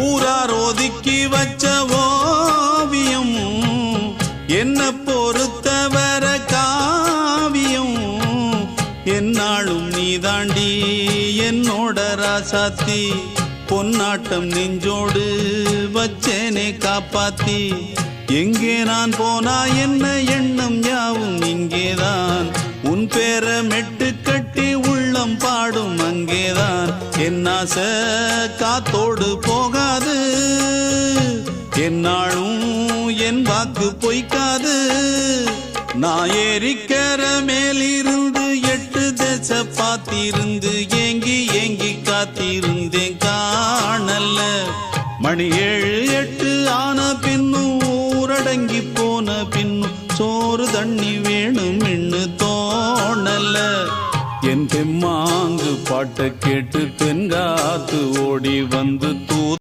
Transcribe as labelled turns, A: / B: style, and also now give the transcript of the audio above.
A: ஊரார் ஒதுக்கி வச்ச ஓவியம் என்ன பொறுத்தவர காவியம் என்னாலும் நீதாண்டி என்னோட ராசாத்தி பொன்னாட்டம் நெஞ்சோடு வச்சேனே காப்பாத்தி எங்கே நான் போனா என்ன எண்ணம் யாவும் இங்கேதான் உன் பேர மெட்டு கட்டி உள்ளம் பாடும் அங்கேதான் என் ஆசை காத்தோடு போகாது என்னாலும் என் வாக்கு பொய்க்காது நான் ஏறிக்கர மேலிருந்து 8 தேச பார்த்திருந்து ஏங்கி ஏங்கி காத்திருந்தேன் காணல மணி 7 8 ஆன பின்னும் ஊரடங்கி போன பின்னும் சோறு தண்ணி வேணும் இன்னு தோணல என் தெம்மாங்கு பாட்டை கேட்டு தென்காத்து ஓடி வந்து